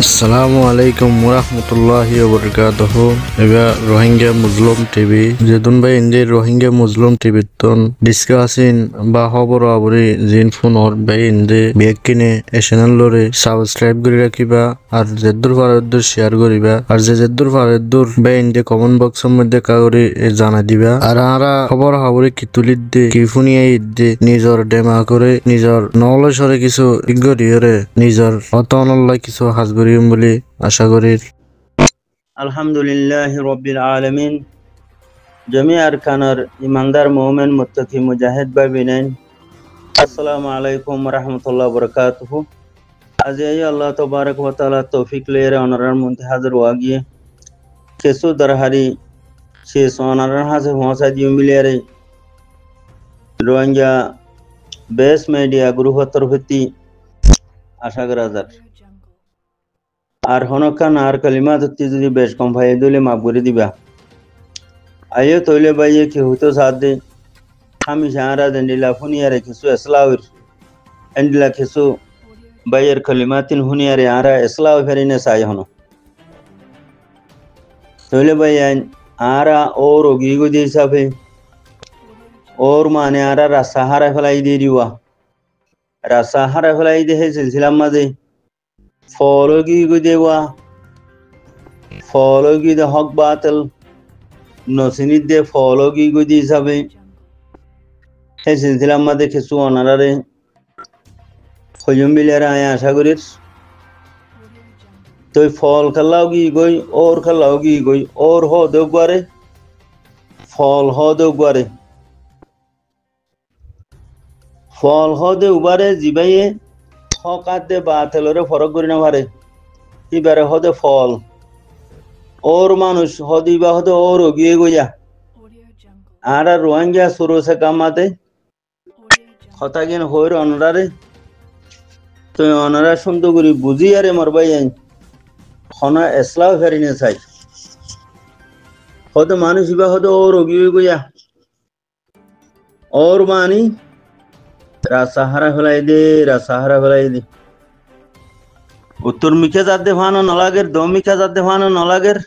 আসসালামু আলাইকুম ওরহমতুল্লাহি ওবরকাতুহু। এবা রোহিঙ্গা মুসলিম টিভি যেদুন ভাই ইন্দি রোহিঙ্গা মুসলিম টিভি তন ডিসকাসিন বা খবর আবরি জিন ফোনর ভাই ইন্দি বেগ কিনে এ চ্যানেল লরে সাবস্ক্রাইব করে রাখিবা আর যেদুর ফারদুর শেয়ার করিবা আর যেদুর ফারদুর ভাই ইন্দি কমেন্ট বক্সের মধ্যে কাগরি জানা দিবা আর আরা খবর আবরি কি তুলিদ দে কি ফুনিয়ে ইদ্দে নিজর ডেমা করে নিজর নলেজরে কিছু ইগরিয়রে নিজর অতনল্লাই কিছু হাজগরিম বলে আশা করি। আলহামদুলিল্লাহ রব্বিল আলামিন। জমি আরকানার ইমানদার মুমিন মুত্তাকি মুজাহিদ ভাই বিনাইন, আসসালামু আলাইকুম ওয়া রাহমাতুল্লাহি ওয়া বারাকাতুহু। আজ এই আল্লাহ তাবারক ওয়া তাআলা তৌফিক লেরে অনারার মধ্যে হাজির হওয়া গিয়ে কিছু দরহারি সে সোনারার হাজে পৌঁছা দিয়ে মিলিয়ারে রোহিঙ্গা বেস মিডিয়া গ্রুপ তরফতি আশা করা যায় আর হনকান আর কালিমা ধরতে যদি বেশ কম ভাই দলে মাফ করে দিবা। আইয়ে তৈলে বাইয়ে কি হতো সাথ দে আমি সারা দন্ডিলা ফুনিয়ারে কিছু এসলাউর এন্ডিলা কিছু বাইয়ের কালিমাতিন হুনিয়ারে আরা এসলাউ ফেরিনে সাই হনো তৈলে বাইয়ান আরা और ओगी दे हिसाबे और माने आरा रासाहारा फलाई दे दिवा रासाहारा फलाई दे है सिलसिला मादे फॉलोगी को देवा फॉलोगी द हक बातल नसिनी दे फॉलोगी को दी हिसाबे है सिलसिला मादे किसु अनारारे खुजुम बिलेरा आया आशा करिर तो फॉल खलाओगी कोई और खलाओगी कोई और हो दो गुआरे फॉल हो दो गुआरे फॉल हो दो उबारे जिबाइए हकादे बातलरे फरक करि ना पारे इबारे हदे फल और मानुष हदिबा हदे और ओगिए गया आरा रोहिंग्या शुरू से कामाते हतागिन होर अनरारे तो अनरा सुंदर करि बुझी आरे मरबाई खना एसला फेरिने चाइ हदे मानुष इबा हदे और ओगिए गया और मानी रासाहारा फलाई दे उत्तर मिखे जाते फानो नलागेर दो मिखे जाते फानो नलागेर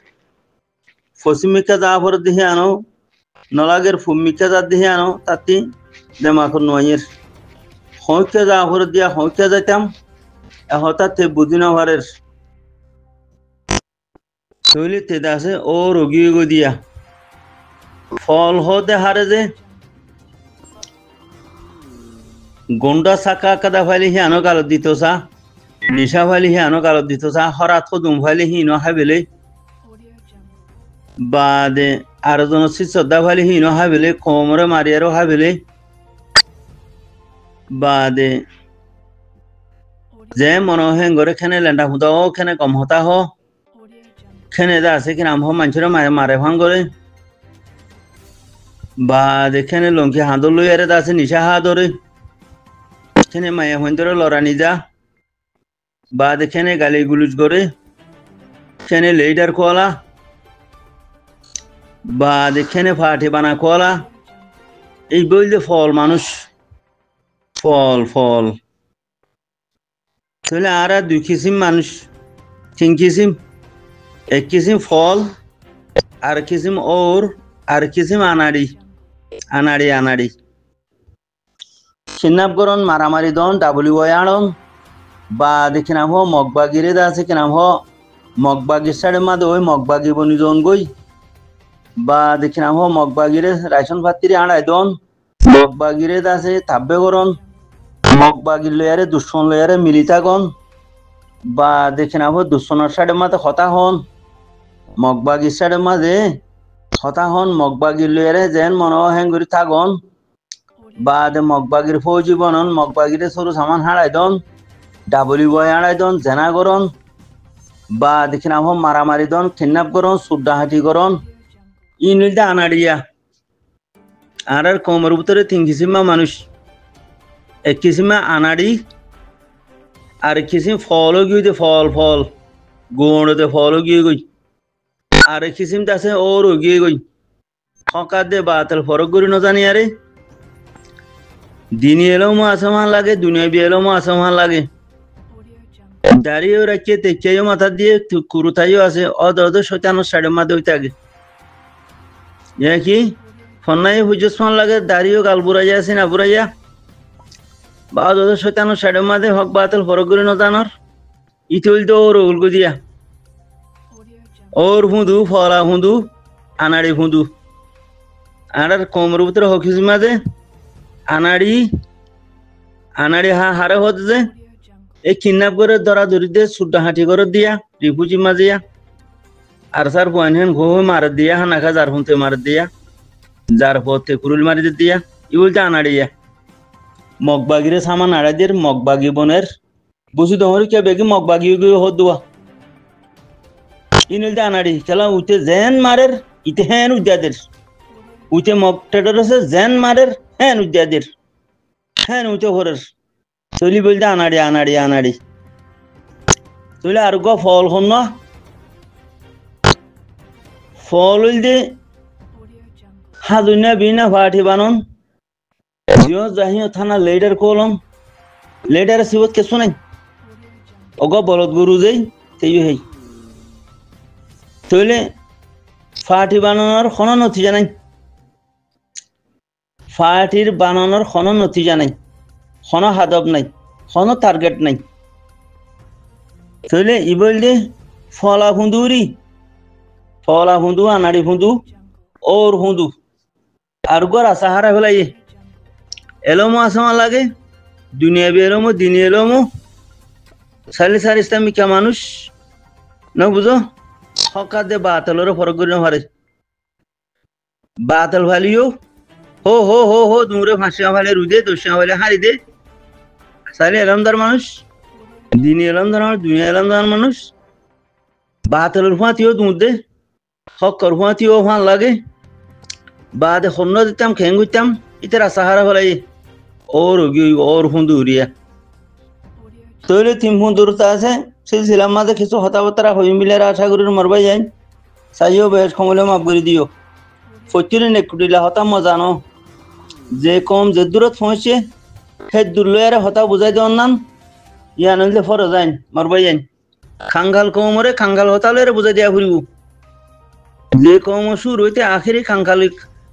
पश्चिम मिखे जा फर दिहे आनो नलागेर फुम मिखे जा दिहे आनो ताती देमाखर नोयर होके जा फर दिया होके जाताम एहता थे बुदिना फारेर तोइले ते दासे और ओगी गो दिया फल होते हारे जे गोंडा साका कदा फाइले ही आनो कालो दितो सा निशा फाइले ही आनो कालो दितो सा हरात को दुम फाइले ही नो हाबिले बादे आरजनो सिसदा फाइले ही नो हाबिले कोमरे मारियारो हाबिले बादे जे मनो हेंगरे खेने लेंडा हुदा ओ खेने कम होता हो खेने दासे कि नाम हो मानछरे मारे मारे भांगरे बादे खेने लंकी हादो लयारे दासे निशा हादरे खेने माया हंदरे लरानी जा बाद खेने गाली गुलुज करे खेने लेडर कोला बाद खेने फाटे बाना कोला এই বলতে ফল মানুষ ফল ফল তাহলে আর দুই কিসিম মানুষ তিন কিসিম এক কিসিম ফল আর কিসিম আর কিসিম আনাড়ি আনাড়ি আনাড়ি सिन्नाबगरन मारामारी दन डाबली वयाणन बा देखि नाम हो मगबागिरे दासे कि नाम हो मगबागी साड़े मादे ओई मगबागी बनी दन गई बा देखि नाम हो मगबागिरे राशन पात्रि आड़ाय दन मगबागिरे दासे ताब्बे गरन मगबागी लयारे दुश्मन लयारे मिलिता गन बा देखि नाम हो दुश्मनर साड़े मादे हता हन मगबागी साड़े मादे हता हन मगबागी लयारे जेन मनो हेंगुरी थागन बाद मगबागिर फौजी बनन मगबागिरे सरू सामान हाड़ाय दन डाबली बय हाड़ाय दन जेना गरन बा देखि नाम हो मारामारी दन किडनैप गरन सुड्डाहाटी गरन इनिलदा आनाड़िया आर कमर भितरे तीन किसिमा मानुष एक किसिमा आनाड़ी আর किसिम फल गई फल फल गोंडते फल गई गई আর किसिम दासे और गई गई हका दे बातल फरक करी न जानी आरे দিনী এলেও আসমান লাগে দুনিয়া বি এলেও আসমান লাগে দাড়িও রাখিয়ে তেকেও মাথা দিয়ে কুরুতাইও আছে অদ শৈতানোর সাইডের মাঝে হইতে আগে কি ফন্নাই হুজুসমান লাগে দাড়িও গাল বুড়াইয়া আছে না বুড়াইয়া বা অদ শৈতানোর সাইডের মাঝে হক বাতিল ফরগুলি নজানোর ইতুল তো ওর উলগু দিয়া ওর হুঁদু ফলা হুঁদু আনাড়ি হুঁদু আনার কোমর ভিতরে হকিস মাঝে আনাড়ি আনাড়ি হারে হতে যে এই কিডন্যাপ করে ধরা ধরি দিয়ে সুড্ডা হাঁটি করে দিয়া রিফুজি মাজিয়া আর স্যার পয়েন্ট হেন ঘো মার দিয়া হানাখা যার হুঁতে মার দিয়া যার পথে কুরুল মারি দিয়া ই বলতে আনাড়িয়া মগবাগিরে সামান আড়াইদের মগবাগি বনের বুঝি তোমার কে বেগি মগবাগি হত দুয়া ইনলতে আনাড়ি খেলা উঠে জেন মারের ইতে হেন উদ্যাদের উঠে মগ টেডর আছে জেন মারের হেন উদ্যাদের হেন উঠে হরের চলি বলতে আনাড়ি আনাড়ি আনাড়ি চলে আর গো ফল হন না ফল হইলতে হাজুনা বিনা ফাটি বানন জিও জাহিও থানা লেডার কলম লেডার সিবত কে শুনাই ওগো বলদ গুরু যেই তেইও হেই তইলে ফাটি বানানোর কোনো নতিজা নাই ফাটির বানানোর কোনো নতিজা নাই কোনো হাদব নাই কোনো টার্গেট নাই তইলে ই বললে ফলা ফুঁদু আনাড়ি ফুঁদু ওর ফুঁদু আর গর আসাহারা ফেলাই এলোমো আসমা লাগে দুনিয়া বি এলোমো দিনী এলোমো সালি সার ইসলামিকা মানুষ না বুঝো হকা দে বাতলের ফরক করি না পারে বাতল ভালিও হো দূরে ফাঁসিয়া ভালে রুদে দোষিয়া ভালে হারি দে সালি এলমদার মানুষ দিনী এলমদার মানুষ দুনিয়া এলমদার মানুষ বাতলের ফাঁতিও দুধ দে হকর ফাঁতিও ফান লাগে বাদে হন্য দিতাম খেং গুইতাম ইতারা সাহারা ফেলাই ওর হুঁদুরিয়া তৈরি তিন হুঁদুরতা আছে সিলসিলার মাঝে কিছু হতাবতারা হই মিলের আশা করি মরবাই যাই চাইও বেশ কমলে মাফ করে দিও ফটিরে নেকুটিলা হতা মজানো যে কম যে দূরত পৌঁছে সেই দূর লয়ারে হতা বুঝাই দেওয়ার নাম ইয়া নইলে ফর যাইন মরবাই যাইন খাঙ্গাল কমরে খাঙ্গাল হতা লয়ারে বুঝাই দিয়া ফুরিব যে কম সুর হইতে আখেরি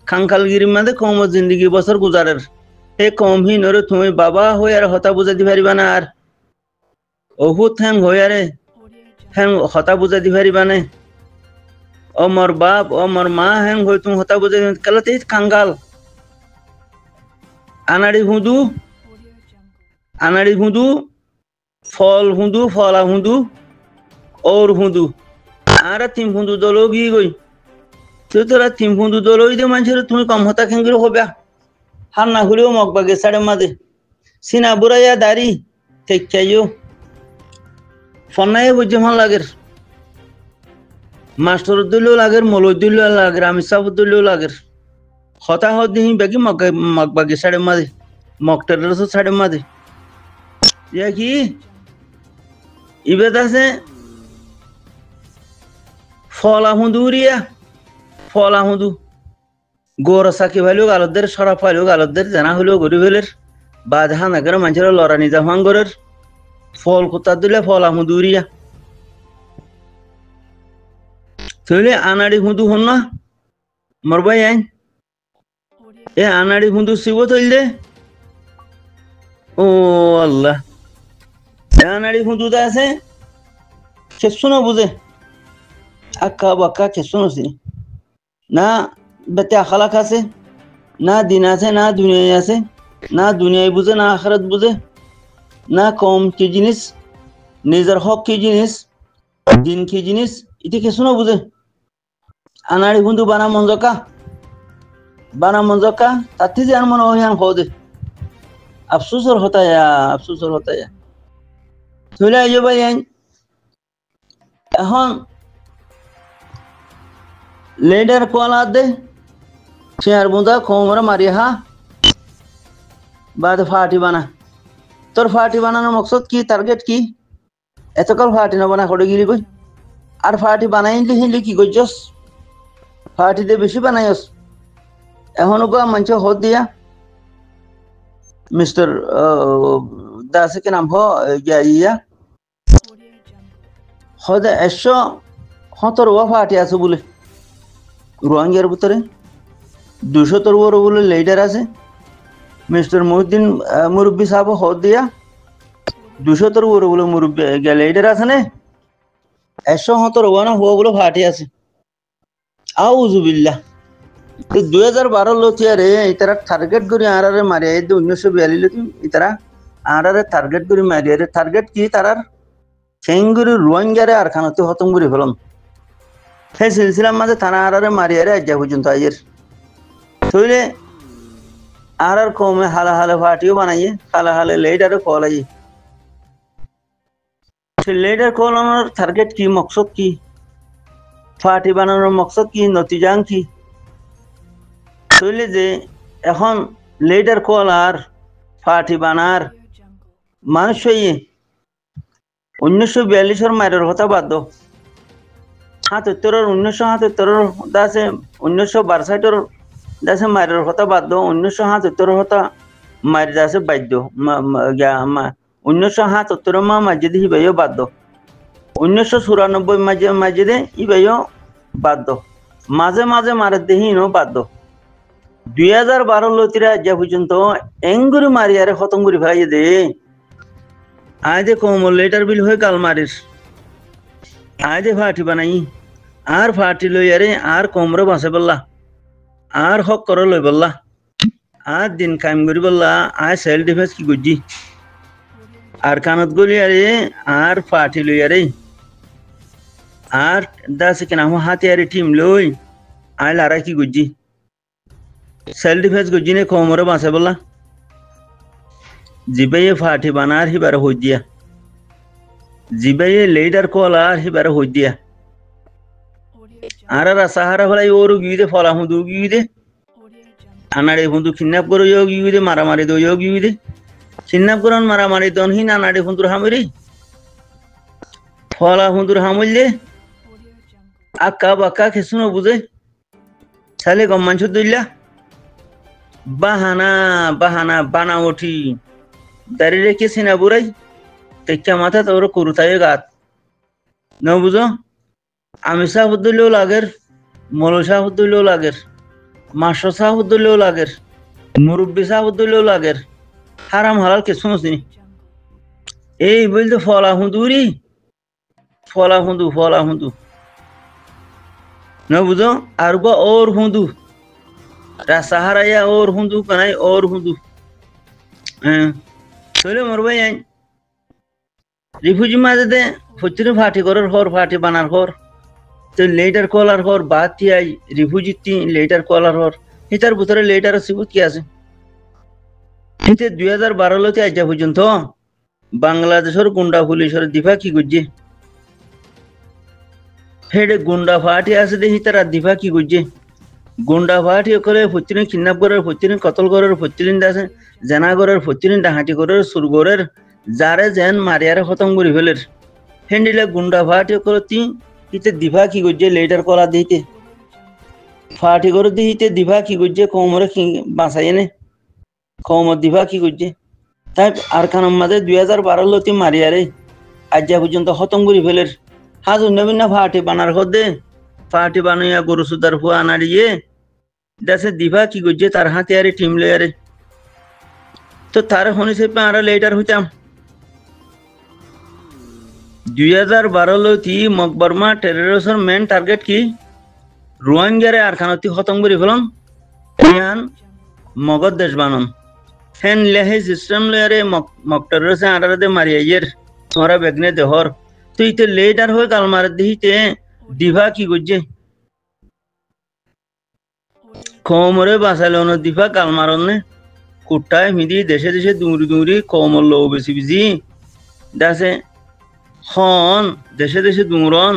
খাঙ্কালগিরির মাঝে কম জিন্দগি বছর গুজারের হে কম হি নরে তুমি বাবা হই আর হতা বুঝাইতে পারিবা না আর বহুত হ্যাং হইয়ারে হ্যাং হতা বুঝাইতে পারিবা না ও মোর বাপ ও মোর মা হ্যাং হই তুমি হতা বুঝাই কালাতে খাঙ্গাল আনাড়ি হুঁদু ফল হুঁদু ফলা হুঁদু ওর হুঁদু আর তিন হুঁদু দল গিয়ে গই তুই তোরা তিন হুঁদু দল দে মানুষের তুমি কম হতা খেঙ্গির হবা হার না হলেও মগবাগে সাড়ে মাঝে সিনা বুড়াইয়া দাড়ি ঠিক চাইও ফন্নাই বুঝে ভাল লাগের মাস্টার দিলেও লাগের মলই দিলেও লাগের আমি সাব দিলেও লাগের হতা হত দিহি বেগি মগবাগে সাড়ে মাঝে মগটার সাড়ে মাঝে ইয়া কি ইবেদ আছে ফলা হুঁদু গোর সাকি ভাইলেও গালদের সরাফ ফাইলেও গালদের জানা হলেও গরিব হলের বাদ হানাগের মানুষের লড়া নিজা হাঙ্গরের ফল কোথা দিলে ফলা হুঁদুরিয়া তাহলে আনাড়ি হুঁদু হন না মরবাই আইন এ আনাড়ি হুঁদু শিব তৈলে ও আল্লাহ আনাড়ি হুঁদুটা আছে খেসু না বুঝে আক্কা বাক্কা খেসু নছি না বেতে আখালাক আছে না দিন আছে না দুনিয়ায় আছে না দুনিয়ায় বুঝে না আখরাত বুঝে না কম কি জিনিস নিজের হক কি জিনিস দিন কি জিনিস ইতি খেসু না বুঝে আনাড়ি হুঁদু বানা মঞ্জকা তাতে যে আর মনে হয় দে আফসোসর হতায়া চলে আইব ভাই এখন লেডার কোয়ালা দে চেয়ার বুঁদা কোমরে মারি হা বাদ ফাটি বানা তোর ফাটি বানানোর মকসদ কি টার্গেট কি এতকাল ফাটি না বানা করে গিরি কই আর ফাটি বানাই হিলি কি করছস ফাটি দিয়ে বেশি বানাইস এখন গো মানুষ হত দিয়া মিস্টার দাস के नाम हो इया হয়তো 117 পার্টি আছে বলে রোহিঙ্গার ভিতরে, 200 বড় বলে লিডার আছে। মিস্টার মহিউদ্দিন মুরব্বী সাহেব হদ দিয়া 200 বড় বলে মুরব্বী লিডার আছে না, 117 না হওয়া বলে পার্টি আছে। আউজুবিল্লাহ। 2012 লতিয়ারে ইতারা টার্গেট করে আরারে মারিয়া 1942 ইতারা আরারে টার্গেট করে মারিয়া টার্গেট কি তারার চেঙ্গুরি রোহিঙ্গারে আর খানাতে খতম করে ফেলন। সেই সিলসিলার মাঝে থানা আরারে মারিয়ারে আজ পর্যন্ত আইয়ের তৈলে আর কমে হালা হালে পার্টিও বানাইয়ে হালা হালে লিডারও কলাইয়ে। সেই লিডার কলানোর টার্গেট কি, মকসদ কি, পার্টি বানানোর মকসদ কি, নতিজাং কি? তৈলে যে এখন লিডার কল আর পার্টি বানার মানুষ 1942 মায়ের কথা বাদ 77 1977 দাসে 1962 দাসে মায়ের কথা বাদ 1977 কথা মায়ের দাসে বাধ্য 1977 মাঝে দিয়ে ইবাইও বাদ 1994 মাঝে দিয়ে ইবাইও বাদ মাঝে মাঝে মারে দেহিনও বাদ 2012 লতিরা আজ পর্যন্ত এঙ্গুরি মারিয়ারে খতম করে ফেলাই দে। আজ কমল লেটার বিল হয়ে কাল মারিস আজ পার্টি বানাই আর পার্টি লইয়ারে আর কমরে বাঁচে বললা আর হক করে লই বললা আর দিন কাম করি বললা আর সেলফ ডিফেন্স কি করছি আর কানত গলিয়ারে আর পার্টি লইয়ারে আর দাসে কেন হাতিয়ারে টিম লই আর লারা কি করছি সেলফ ডিফেন্স করছি নে কমরে বাঁচে বললা জিবাইয়ে পার্টি বানার হিবার হই দিয়া জিবাইয়ে লিডার কলার হিবার হই দিয়া আর সাহারা ফলাই ওর গিয়ে ফলা হুঁদু গিয়ে আনাড়ে হুঁদু কিডন্যাপ করে গিয়ে মারামারি দো গিয়ে কিডন্যাপ করন মারামারি দন হি আনাড়ে হুঁদুর হামরি ফলা হুঁদুর হামলে আক্কা বাক্কা খেসুনো বুঝে তাহলে গম্মান দইলা বাহানা বাহানা বানা ওঠি দাঁড়িয়ে রেখে সিনা বুড়াই তেকা মাথা তোর করুতাই গাত ন বুঝো আমি সাহুদ্দুলেও লাগের মৌল সাহুদ্দুলেও লাগের মাস্টার সাহুদ্দুলেও লাগের মুরব্বী সাহুদ্দুলেও লাগের হারাম হালাল কে শুনছি এই বলতে ফলা হুঁদুরি ফলা হুঁদু ন বুঝো আর গো ওর হুঁদু রাসাহারাইয়া ওর হুঁদু কানাই ওর হুঁদু হ্যাঁ চলে মরবাই আইন রিফিউজি মাঝে দে হচ্ছে ফাটি করার হর ফাটি বানার হর তো লেটার কলার হর বাদ তিয়াই রিফিউজি লেটার কলার হর এটার ভিতরে লেটার সিবু কি আছে এতে 2012 লতে আজ পর্যন্ত বাংলাদেশের গুন্ডা পুলিশের দিফা কি করছে হেডে গুন্ডা ফাটি আছে দেখি তারা দিফা কি করছে গুন্ডা ফাটি করে ফতিন কিডন্যাপ করার ফতিন কতল করার ফতিন আছে জানা করার ফতিন ডাহাটি করার সুর করার যারে যেন মারিয়ারে খতম করে ফেলের হেন্ডিলে গুন্ডা ফাটি করে ইতে দিভা কি করছে লেটার কলা দিতে ফাটি করে দিতে দিভা কি করছে কমরে বাঁচাই এনে কমর দিভা কি করছে তাই আর খানার মাঝে 2012 লতি মারিয়ারে আজ পর্যন্ত খতম করে ফেলের হাজ অন্য ফাটি বানার হদে ফাটি বানাইয়া গরু সুদার ফুয়া নাড়িয়ে দেশে দিভা কি করছে তার হাতে আরে টিম লেয়ারে তো তার হনিসে আরো লেটার হইতাম 2012 লতি মকবরমা টেররিস্টের মেন টার্গেট কি রোহিঙ্গারে আর খানতি খতম করে ফেলন ইয়ান মগধ দেশ বানন ফেন লেহে সিস্টেম লেয়ারে মক টেররিস্টে আড়ারে মারিয়াইয়ের তোমরা বেগনে দেহর তো ইতে লেটার হয়ে কাল মার দিতে দিভা কি করছে কমরে বাঁচালো না দিভা কাল মারনে কুট্টায় মিদি দেশে দেশে দৌড়ি কমর লো বেশি বেশি দাসে হন দেশে দেশে দৌড়ন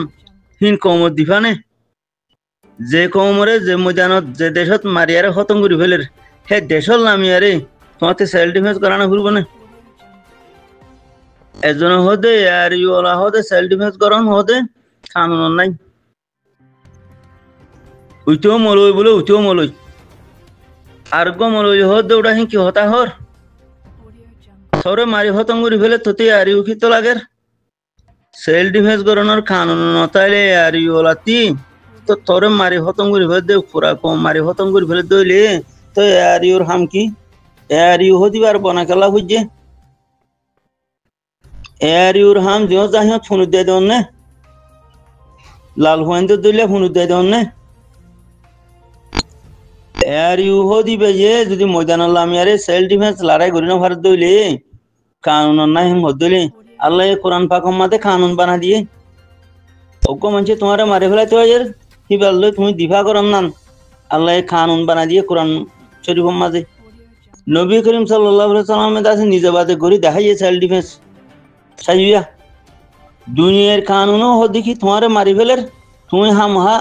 হিন কমর দিফানে যে কমরে যে ময়দানত যে দেশত মারিয়ারে খতম করে ফেলের হে দেশর নামিয়ারে তোমাতে সেলফ ডিফেন্স করানো ভুলব না এজন হদে আর ইওলা হদে সেলফ ডিফেন্স করন হদে কানুন নাই উইতেও মলই বলে উইতেও মলই আর গো মলই হদে ওটা হি কি হতা হর সরে মারি খতম করে ফেলে তোতে আরি উখিত লাগের সেলফ ডিফেন্স করানোর কানুন নতাইলে আর ইউলাতি তো তোরে মারি খতম করে ফেলে দে পুরা কম মারি খতম করে ফেলে দইলে তো আর ইউর হাম কি আর ইউ হতে পারবো না খেলা বুঝছে আর ইউর হাম দিও যাই ফোন দিয়ে দেন না লাল হুয়াইন দিলে ফোন দিয়ে দেন না আর ইউ দিবে যে যদি ময়দান আমি আরে সেলফ ডিফেন্স লড়াই করি না ভারত দইলে কানুন নাই হিম হদলে আল্লাহ কোরআন পাক মাতে কানুন বানা দিয়ে ওগো মানছে তোমারে মারে ফেলাইতে হয় হিবাল তুমি দিফা করম না আল্লাহ কানুন বানা দিয়ে কোরআন শরীফ মাঝে নবী করিম সাল্লাল্লাহু আলাইহি সাল্লামের কাছে নিজে বাদে গরি দেখাইয়ে সেলফ ডিফেন্স সাইয়া দুনিয়ার কানুনও দেখি তোমারে মারি ফেলের তুমি হামহা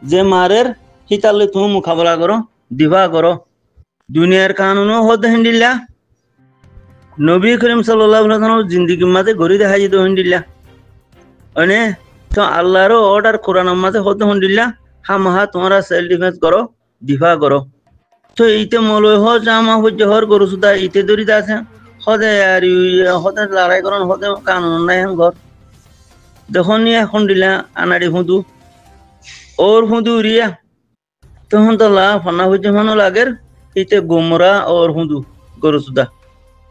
যে মারের হিতালে তুমি মোকাবেলা করো দিফা করো দুনিয়ার কানুনও হিন্দিল্লা নবী করিম সাল্লাল্লাহু আলাইহি ওয়াসাল্লাম জিন্দেগির মাঝে গরি দেখাই দিত হিন্দিল্লা মানে তো আল্লাহর অর্ডার কোরআনের মাঝে হিন্দিল্লা হামহা তোমরা সেলফ ডিফেন্স করো দিফা করো তো এইতে মলয় হ জামা হচ্ছে হর গরু সুদা ইতে দরিদ আছে হদে আর হদে লড়াই করন হদে কানুন নাই ঘর যখন নিয়ে এখন দিলা আনাড়ি হুঁদু ওর হুঁদু রিয়া তখন তো লা ফান্না হচ্ছে মানো লাগের ইতে গোমরা ওর হুঁদু গরু সুদা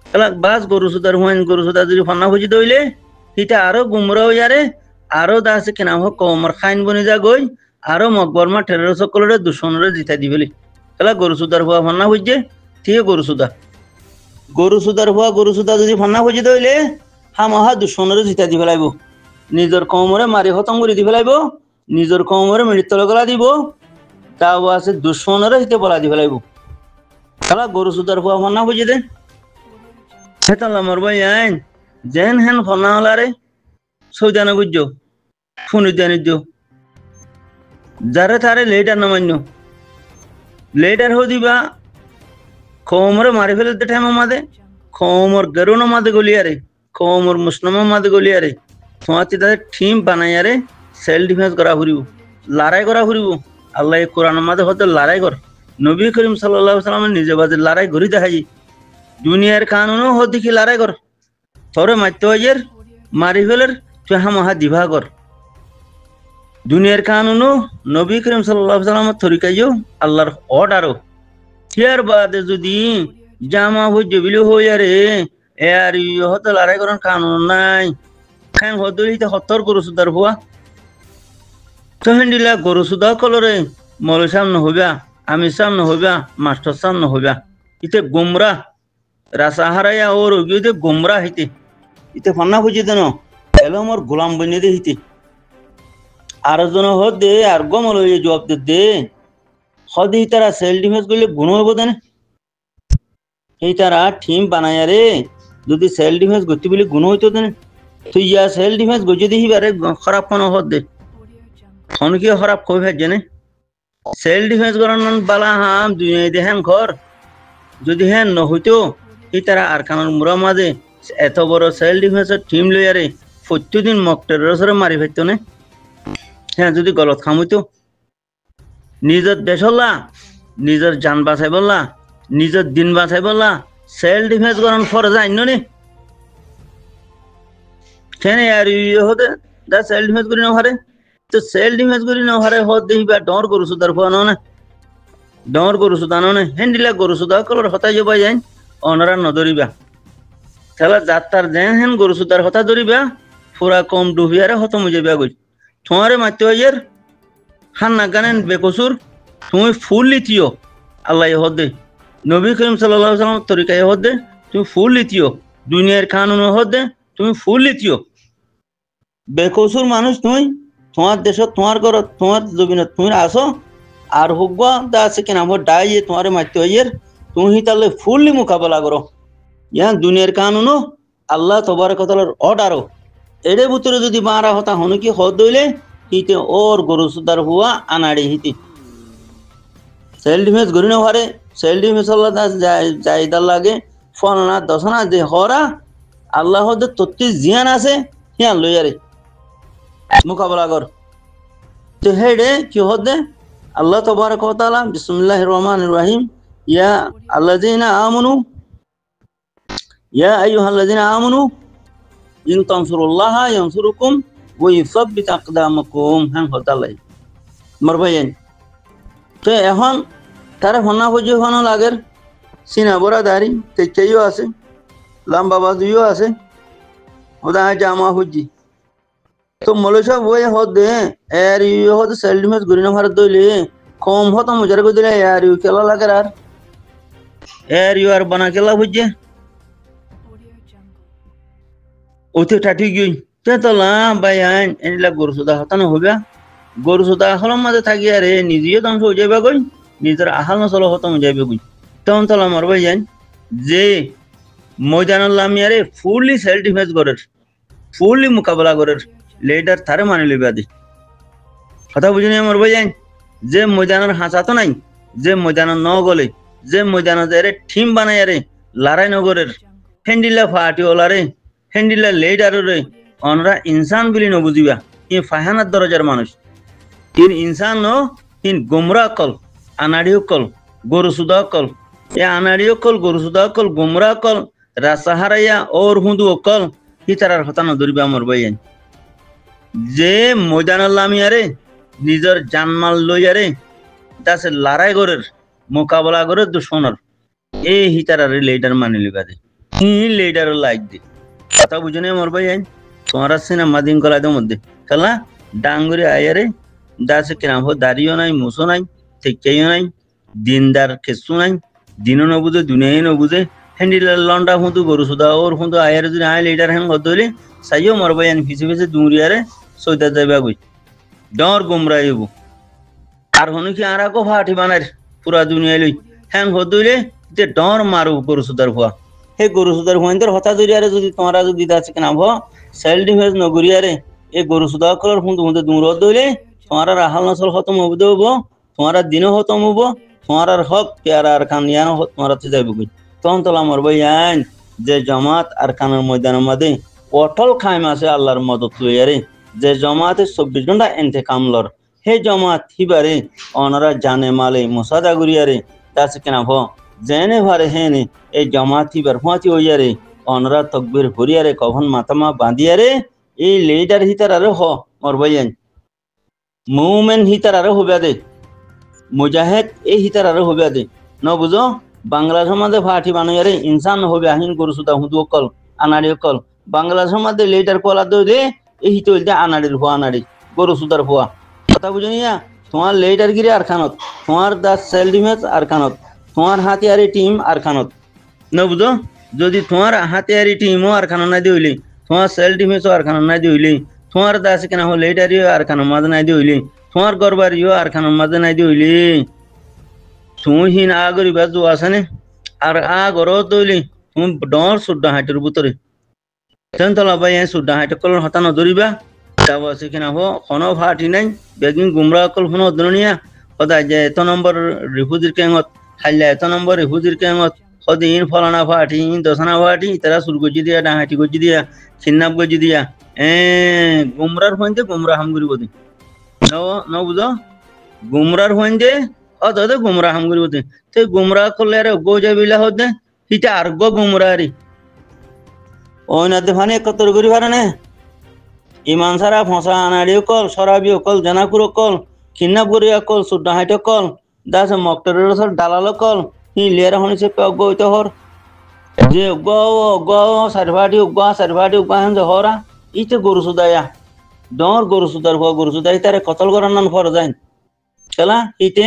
এলাক বাস গরু সুদার হুঁয়েন গরু সুদা যদি ফান্না হচ্ছে দইলে ইতে আরো গোমরা হয়ে যারে আরো দাসে কেনা হোক কমর খাইন বনি যা গই আরো মকবরমা ঠেরের সকলের দুশ্মনরে জিতা দিবেলি এলা গরু সুদার হুয়া ফান্না হচ্ছে ঠিক গরু সুদার হুয়া গরু সুদা যদি ফান্না হচ্ছে দইলে হামাহা দুশ্মনরে জিতা দি ফেলাইব নিজের কমরে মারি খতম করে দি ফেলাইব নিজের কমরে মৃত্যু গলা দিব তাও আছে দুশ্মনরে হিতে বলা দি ফেলাইব এলা গরু সুদার হুয়া ফান্না হচ্ছে দে হেতাল আমার ভাই আইন যেন হেন ফান্না হলারে সৌদানা বুঝছ ফোন উদ্যানিত যারে তারে লেটার নামান্য লেটার হো দিবা খমরে মারি ফেলে দে ঠেম মাদে খমর গরুন মাদে গলিয়ারে খমর মুসলমান মাদে গলিয়ারে তোমাতে তাদের টিম বানাইয়ারে সেলফ ডিফেন্স করা ফুরিব লড়াই করা ফুরিব আল্লাহ কোরআন মাদে হতে লড়াই কর নবী করিম সাল্লাল্লাহু আলাইহি ওয়াসাল্লাম নিজে বাদে লড়াই ঘুরি দেখাই দুনিয়ার কানুনও হো দেখি লড়াই কর তোরে মারতে হয় মারি ফেলের তুই হামাহা দিভা কর দুনিয়ার কানুনও নবী করিম সাল্লাল্লাহু আলাইহি ওয়াসাল্লামের তরিকায়ও আল্লাহর অর্ডারও ইয়ার বাদে যদি জামা হইছে বিলি হই আরে আর হতে লড়াই করার কানুন নাই খান হদলিতে হতর গরু সুদার হুয়া তো হিন্দিলা গরু সুদা কলরে মৌলবী সামনে হইবা আমি সামনে হইবা মাস্টার সামনে হইবা ইতে গুমরা রাসা হারাইয়া ওর গিয়ে গুমরা হইতে ইতে ফান্না বুঝি দেন এলো আমার গোলাম বনিয়ে দে হিতে আর জন হদ দে আর গমল জবাব দে হদ তারা সেলফ ডিফেন্স করলে গুণ হইব দেন এই তারা টিম বানায় রে যদি সেলফ ডিফেন্স করতে বলে গুণ হইতো দেন তুই ইয়া সেলফ ডিফেন্স গজে দিহি বারে খারাপ কোনো হদ দে ফোন কি খারাপ কই ভেজে নে সেলফ ডিফেন্স করানোর বালা হাম দুনিয়া দে হ্যাঁ ঘর যদি হ্যাঁ ন হইতো এই তারা আর কানার মুরা মাঝে এত বড় সেলফ ডিফেন্সের টিম লইয়ারে প্রত্যেকদিন মক টেররে মারি ফেলতো না হ্যাঁ যদি গলত খাম হইতো নিজের দেশ হল্লা নিজের জান বাঁচাই বললা নিজের দিন বাঁচাই বললা সেলফ ডিফেন্স করার ফরে যায় নি কেনে আর হতে দা সেলফ ডিফেন্স করি না হারে তো সেলফ ডিফেন্স করি না হারে হদ দেখিবা ডর গরু সুদার ফুয়ানো না ডর গরু সুদানো না হেন্ডিলা গরু সুদা কলর হতাই যাবাই যায় অনারা নদরিবা তাহলে যাত্রার যেন হেন গরু সুদার হতা ধরিবা পুরা কম ডুবিয়ারে হত মুজাইবা গই তোমারে মারতে হয় হান না গানেন বেকসুর তুমি ফুল লিতিও আল্লাহ হদ দে নবী করিম সাল্লাল্লাহু আলাইহি ওয়াসাল্লাম তরিকায় হদ দে তুমি ফুল লিতিও দুনিয়ার কানুন হদ দে তুমি ফুল লিতিও বেকসুর মানুষ তুমি তোমার দেশ তোমার ঘর তোমার জমিনত তুমি আসো আর হুকবা দা আছে কেন আমার ডাই তোমারে মারতে হয় তুমি তাহলে ফুললি মোকাবেলা করো ইয়া দুনিয়ার কানুনও আল্লাহ তবারক ওয়া তাআলার অর্ডারও এড়ে ভিতরে যদি মারা হতা হন কি হদ দইলে হিতে ওর গরু সুদার হুয়া আনাড়ি হিতে সেলফ ডিফেন্স গরি না হারে সেলফ ডিফেন্স আল্লাহ যাইদার লাগে ফলনা দশনা যে হরা আল্লাহ হদ তত্তি জিয়ান আছে হিয়ান লইয়ারে মোকাবেলা কর তো হেডে কি হদে আল্লাহ তবারক ওয়া তাআলা বিসমিল্লাহির রহমানির রহিম ইয়া আল্লাযিনা আমানু ইয়া আইয়ুহাল্লাযিনা আমানু ইন তানসুরুল্লাহ ইয়ানসুরুকুম ওয়া ইউসাব্বিত আকদামাকুম হ্যাঁ হতালাই মরবাইন তো এখন তারা হন্না খুঁজে হন লাগের সিনা বড়া দাড়ি তেচাইও আছে লম্বা বাজুও আছে ওদা জামা খুঁজি তো মলেশিয়া বই হদে এর ইউ হদে সেলডিমেস গুরিনা ভারত দইলে কম হতো মুজার কই দিলে এর ইউ কেলা লাগের আর এর ইউ আর বানা কেলা খুঁজে ওতে টাটি গই তে তো লা বাইন এনিলা গরু সুদা হতানো হবে গরু সুদা হলম মাঝে থাকি আরে নিজেও ধ্বংস হয়ে যাবে কই নিজের আহাল নচল হতম যাবে কই তখন তো আমার ভাই জান যে ময়দানুল লামিয়ারে ফুললি সেলফ ডিফেন্স করের ফুললি মোকাবেলা করের লিডার তারে মানে লিবা দি কথা বুঝিনি আমার ভাই জান যে ময়দানের হাঁচা তো নাই যে ময়দানের ন গলে যে ময়দানের এরে টিম বানাই আরে লড়াই নগরের হেন্ডিলা ফাটি ওলারে হেন্ডিলা লিডার রে অনরা ইনসান বলি নবুঝিবা ই ফাহানার দরজার মানুষ ইন ইনসান ন ইন গুমরা কল আনাড়িও কল গরু সুদা কল এ আনাড়িও কল গরু সুদা কল গুমরা কল রাসাহারাইয়া ওর হুঁদু কল ই তারার কথা নদরিবা আমার ভাইয়ান যে ময়দানুল লামিয়ারে নিজের জানমাল লইয়ারে তাছে লড়াই করের মোকাবেলা করে দুশ্মনের এই হিতারারে লিডার মানে লিবা দে ই লিডার লাইক দে কথা বুঝনে আমার ভাইয়ান তোমার সিনেমা দিন কলাদের মধ্যে খেলা ডাঙ্গুরি আয়ারে দাসে কিরাম হো দাড়িও নাই মুসো নাই থেকেও নাই দিনদার খেসু নাই দিনও নবুঝে দুনিয়ায় নবুঝে হ্যান্ডিলার লন্ডা হুঁদু গরু সুদা ওর হুঁদু আয়ারে যদি আয় লিডার হ্যাং হদলি সাইও মরবাই আনি ফিসে ফিসে দুরিয়ারে সৈদা যাইবা গই ডর গুমরাইব আর হনু কি আরা কো ফাটি বানার পুরা দুনিয়া লই হ্যাং হদলি তে ডর মারু গরু সুদার ভুয়া হে গরু সুদার ভুয়াইন্দর হতা দুরিয়ারে যদি তোমরা যদি দাসে কিরাম হো সেল ডিফেন্স নগরিয়ারে এ গরু সুদা কলর হুঁদু হুঁদু দুর হদলি তোমার আহাল নসল খতম হবো হবো তোমার দিনও খতম হবো তোমার হক পেয়ারা আর খান ইয়ানো তোমার যাইব কই তখন তো আমার ভাই আইন যে জমাত আর খানের ময়দানের মধ্যে অটল খাইম আছে আল্লাহর মদত লইয়ারে যে জমাতে 24 ঘন্টা এনতে কামলর হে জমাত হিবারে অনারা জানে মালে মুসাদা গুরিয়ারে তাছে কেনা ভ জেনে ভারে হেনে এই জমাত হিবার হুঁচি হইয়ারে অনারা তকবির হরিয়ারে কখন মাতামা বাঁধিয়ারে এই লিডার হিতার আরে হ মোর ভাই আইন মুমেন হিতার আরো হবে দে মুজাহিদ এই হিতার আরো হবে দে ন বুঝো বাংলা সমাজে ফাটি বানাইয়ারে ইনসান হবে আহিন গরু সুদা হুদু কল আনাড়ি কল বাংলা সমাজে লিডার কলা দে এই হিত হইতে আনাড়ির হওয়া আনাড়ি গরু সুদার হওয়া কথা বুঝনিয়া তোমার লিডার গিরি আর খানত তোমার দা সেল ডিফেন্স আর খানত তোমার হাতিয়ারি টিম আর খানত ন বুঝো যদি তোমার হাতিয়ারি টিমও আর খানত না দিইলি তোমার সেল ডিফেন্সও আর খানত না দিইলি তোমার দাসে কেনা হো লিডারিও আর খানোর মাঝে নাই দিইলি তোমার গরবারিও আর খানোর মাঝে নাই দিইলি তুমি হিন আগরি বাজু আসানে আর আগর দইলি তুমি ডর সুড্ডা হাইটের ভিতরে তেনতলা ভাই সুড্ডা হাইটে কলর হতা নদরিবা তাও আছে কিনা হো কোনো ফাটি নাই বেগিন গুমরা কল কোনো দরনিয়া সদায় যে এত নম্বর রিফুজির কেঙত খাইলে এত নম্বর রিফুজির কেঙত সদি ইন ফলানা ফাটি ইন দশনা ফাটি তারা সুর গজি দিয়া ডাহাটি গজি দিয়া খিন্নাপ গজি দিয়া গুমরার হইতে গুমরা হাম করিব দে ন বুঝো গুমরার হইতে অতদে গুমরা হাম করিব দে তে গুমরা করলে আরে গো যাবিলা হতে হিটা আর গো গুমরা রে ওই না দেখানে কতর করি পারে ইমান সারা ফসা আনাড়িও কল সরাবিও কল জানাকুরো কল খিন্নাপ করিয়া কল সুড্ডা হাইটো কল দাস মক্টরের সর ডালালো কল হি লিয়ার হনিছে গো হইতে হর যে গো গো সারভাটি হেন যে হরা ইতে গরু সুদায়া ডর গরু সুদার হওয়া গরু সুদাই তারে কতল করার নাম ফর যায় খেলা ইতে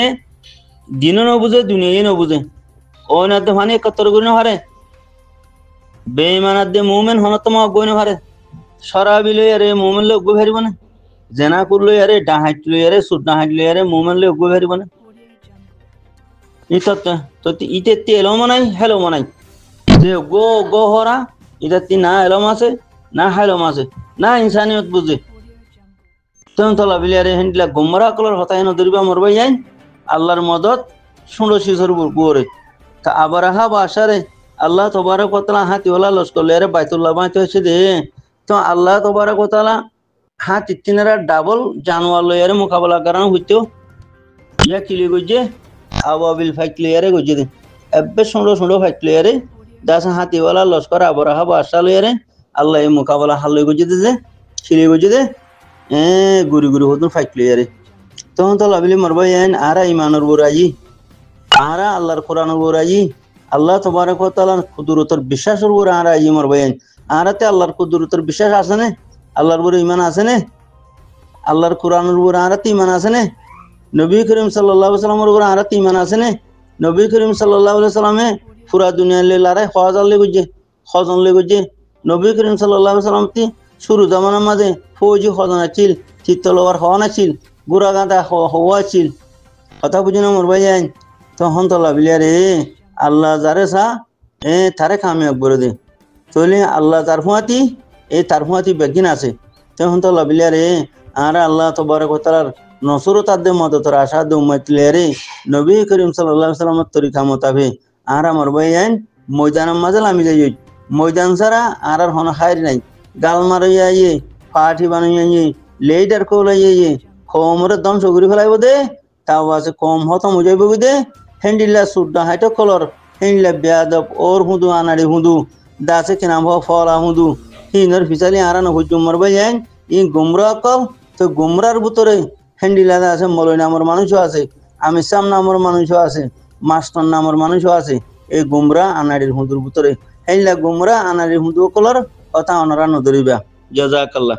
দিনও নবুঝে দুনিয়ায় নবুঝে ওই না দেখানে কতর করি না হারে বেঈমানার দে মুমিন হনতম গই না হারে সরাবি লই আরে মুমিন লোক গো হারিব না জেনা করলো আরে ডাহাইট লই আরে সুড্ডা হাইট লই আরে মুমিন লোক গো হারিব না ইত তো ইতে তেলো মনাই হেলো মনাই যে গো গো হরা এটা তি না এলম আছে না হাইলম আছে না ইনসানিয়ত বুঝে তখন তলা বিলিয়ারে হেন্ডিলা গোমরা কলর হতায় নদরিবা মরবাই যাই আল্লাহর মদত শুঁড়ো শিশর বুরে তা আবার আহা বাসারে আল্লাহ তোবারক ওয়া তাআলা হাতিওয়ালা লস্কর লেরে বাইতুল্লাহ বানাইতে হয়েছে দে তো আল্লাহ তোবারক ওয়া তাআলা হাতি তিনারা ডাবল জানোয়ার লয়ারে মোকাবেলা করানো হইতো ইয়া কিলি গজে আবাবিল ফাইট লয়ারে গজে দে এবে শুঁড়ো ফাইট লয়ারে দাস হাতিওয়ালা লস্কর আবার আহা বাসা লয়ারে আল্লাহ এই মোকাবেলা হাল্লে গজে দে খিলে গজে দে গুড়ি গুড়ি হতুন ফাইকলে আরে তখন তো লাভিলি মরবাই আরা ইমানের বোরাজি আরা আল্লাহর কোরআনের বোরাজি আল্লাহ তবারক ওয়া তাআলার কুদরতের বিশ্বাসের উপর আরা ই মরবাই আরাতে আল্লাহর কুদরতের বিশ্বাস আছে না আল্লাহর উপর ইমান আছে না আল্লাহর কোরআনের উপর আরাতে ইমান আছে না নবী করিম সাল্লাল্লাহু আলাইহি সাল্লামের উপর আরাতে ইমান আছে না নবী করিম সাল্লাল্লাহু আলাইহি সাল্লামে পুরা দুনিয়া লারাই হজার লে গুজে হজন লে গুজে নবী করিম সাল্লাল্লাহু আলাইহি সাল্লাম তি শুরু জামানার মাঝে ফৌজি হজন আছিল চিত্তলওয়ার হওয়া নাছিল গুড়া গাঁদা হওয়া আছিল কথা বুঝি না মোর ভাই তখন তো লাভিলিয়া রে আল্লাহ যারে সা তারে কামিয়াব করে দে তাহলে আল্লাহ তার ফুয়াতি তার ফুয়াতি বেগিন আছে তখন তো লাভিলিয়া রে আর আল্লাহ তবারক ওয়া তাআলার নসরতার দে মদতের আশা দে উম্মতলিয়া রে নবী করিম সাল্লাল্লাহু আলাইহি সাল্লামের তরিকা মোতাবেক আর আমার ভাই ময়দানের মাঝে লামি যাই ময়দান ছাড়া আর হন খাইর নাই গাল মারাইয়া পাটি বানাইয়া লেইডার কোলাইয়া কমরে দম সগুরি ফেলাইব দে তাও আছে কম হতম হয়ে যাইব দে হ্যান্ডিল্লা সুড্ডা হাইটো কলর হ্যান্ডিল্লা বেয়াদব ওর হুদু আনাড়ি হুদু দাসে কিনাম ফলা হুদু হিনর ফিসালি আরানো হুজুম মরবাই ই গুমরা কল তো গুমরার ভিতরে হ্যান্ডিল্লা আছে মলই নামের মানুষও আছে আমিসাম নামের মানুষও আছে মাস্টার নামের মানুষও আছে এই গুমরা আনাড়ির হুদুর ভিতরে হ্যান্ডিল্লা গুমরা আনাড়ির হুদু কলর কথা অনারা নদরিবা জাযাকাল্লাহ।